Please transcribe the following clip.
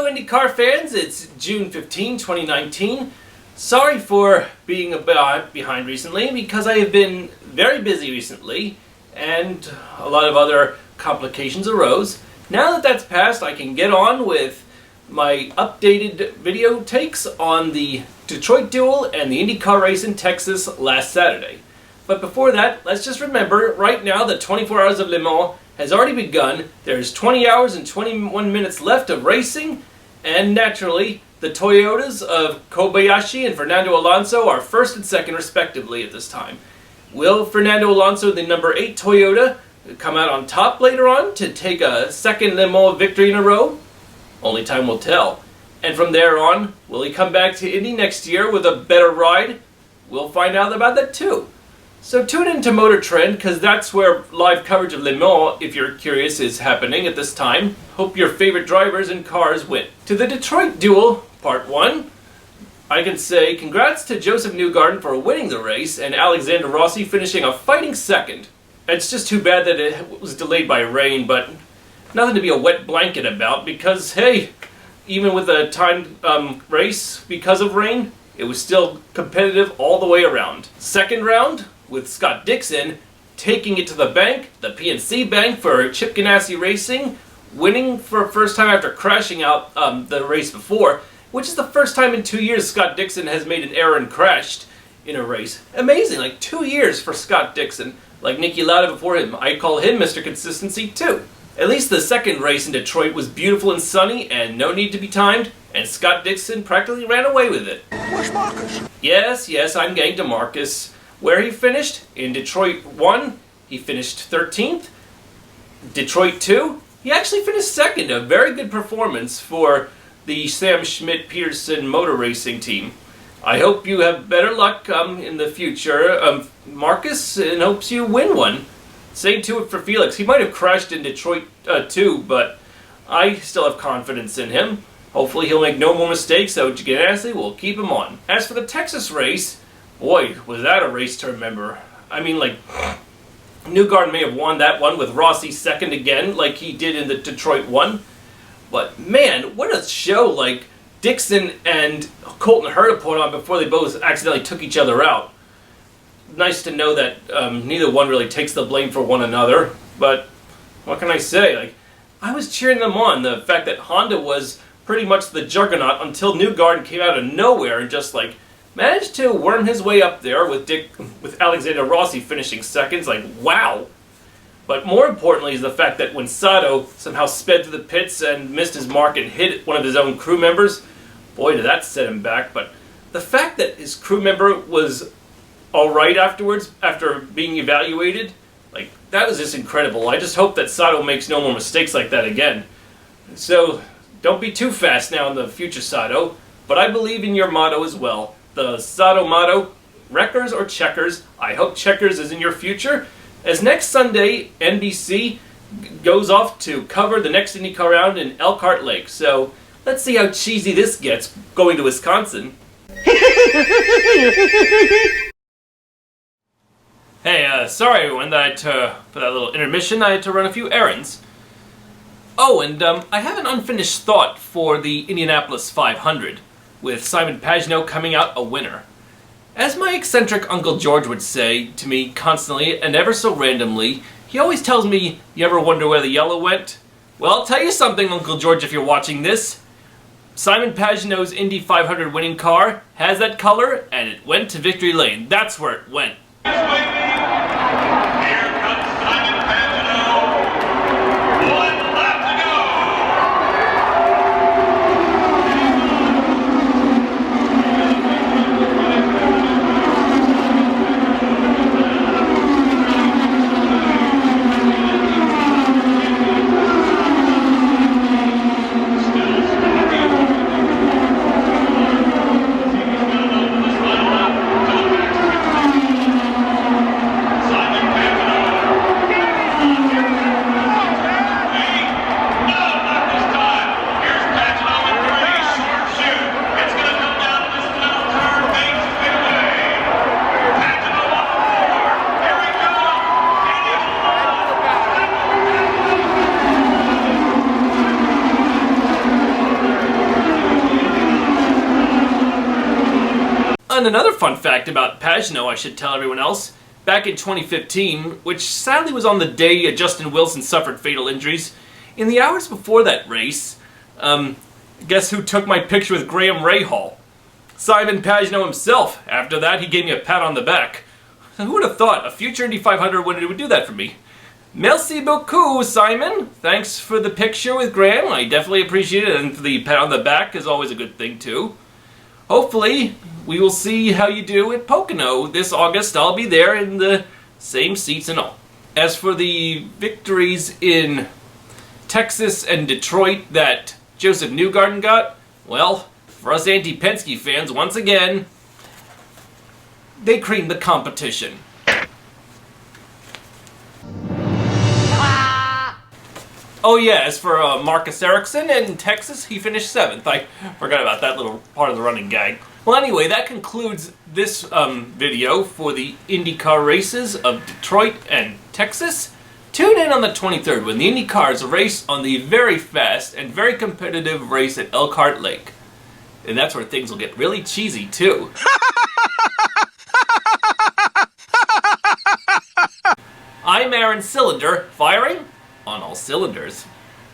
Hello Indycar fans, it's June 15, 2019. Sorry for being a bit behind recently because I have been very busy recently and a lot of other complications arose. Now that that's passed, I can get on with my updated video takes on the Detroit Duel and the Indycar race in Texas last Saturday. But before that, let's just remember, right now the 24 Hours of Le Mans has already begun. There's 20 hours and 21 minutes left of racing, and naturally, the Toyotas of Kobayashi and Fernando Alonso are first and second respectively at this time. Will Fernando Alonso, the number 8 Toyota, come out on top later on to take a second Le Mans victory in a row? Only time will tell. And from there on, will he come back to Indy next year with a better ride? We'll find out about that too. So tune into Motor Trend, because that's where live coverage of Le Mans, if you're curious, is happening at this time. Hope your favorite drivers and cars win. To the Detroit Duel, Part 1, I can say congrats to Joseph Newgarden for winning the race and Alexander Rossi finishing a fighting second. It's just too bad that it was delayed by rain, but nothing to be a wet blanket about because, hey, even with a timed race because of rain, it was still competitive all the way around. Second round, with Scott Dixon taking it to the bank, the PNC Bank for Chip Ganassi Racing, winning for first time after crashing out the race before, which is the first time in 2 years Scott Dixon has made an error and crashed in a race. Amazing, like 2 years for Scott Dixon. Like Niki Lauda before him, I call him Mr. Consistency too. At least the second race in Detroit was beautiful and sunny and no need to be timed, and Scott Dixon practically ran away with it. Where's Marcus? Yes, I'm getting to Marcus. Where he finished? In Detroit 1, he finished 13th. Detroit 2, he actually finished second. A very good performance for the Sam Schmidt-Peterson motor racing team. I hope you have better luck in the future, Marcus, and hopes you win one. Same to it for Felix. He might have crashed in Detroit too, but I still have confidence in him. Hopefully he'll make no more mistakes, so Ganassi will keep him on. As for the Texas race, boy, was that a race to remember. I mean, like, Newgarden may have won that one with Rossi second again, like he did in the Detroit one. But man, what a show like Dixon and Colton Herta put on before they both accidentally took each other out. Nice to know that neither one really takes the blame for one another. But what can I say? Like, I was cheering them on. The fact that Honda was pretty much the juggernaut until Newgarden came out of nowhere and just like managed to worm his way up there with Alexander Rossi finishing seconds. Like, wow. But more importantly is the fact that when Sato somehow sped to the pits and missed his mark and hit one of his own crew members, boy, did that set him back. But the fact that his crew member was alright afterwards, after being evaluated, like, that was just incredible. I just hope that Sato makes no more mistakes like that again. So, don't be too fast now in the future, Sato. But I believe in your motto as well. The Sato motto, wreckers or checkers. I hope checkers is in your future. As next Sunday, NBC goes off to cover the next IndyCar round in Elkhart Lake. So, let's see how cheesy this gets going to Wisconsin. Hey, sorry everyone that for that little intermission, I had to run a few errands. Oh, and I have an unfinished thought for the Indianapolis 500, with Simon Pagenaud coming out a winner. As my eccentric Uncle George would say to me constantly and ever so randomly, he always tells me, "You ever wonder where the yellow went?" Well, I'll tell you something, Uncle George, if you're watching this. Simon Pagenaud's Indy 500 winning car has that color, and it went to victory lane. That's where it went. And another fun fact about Pagenaud I should tell everyone else. Back in 2015, which sadly was on the day Justin Wilson suffered fatal injuries, in the hours before that race, guess who took my picture with Graham Rahal? Simon Pagenaud himself. After that, he gave me a pat on the back. Who would have thought a future Indy 500 winner would do that for me? Merci beaucoup, Simon. Thanks for the picture with Graham. I definitely appreciate it, and the pat on the back is always a good thing, too. Hopefully, we will see how you do at Pocono this August. I'll be there in the same seats and all. As for the victories in Texas and Detroit that Joseph Newgarden got, well, for us anti-Penske fans, once again, they creamed the competition. Oh yeah, as for Marcus Ericsson in Texas, he finished 7th. I forgot about that little part of the running gag. Well anyway, that concludes this video for the IndyCar races of Detroit and Texas. Tune in on the 23rd when the IndyCars race on the very fast and very competitive race at Elkhart Lake. And that's where things will get really cheesy too. I'm Aaron Cylinder, firing on all cylinders.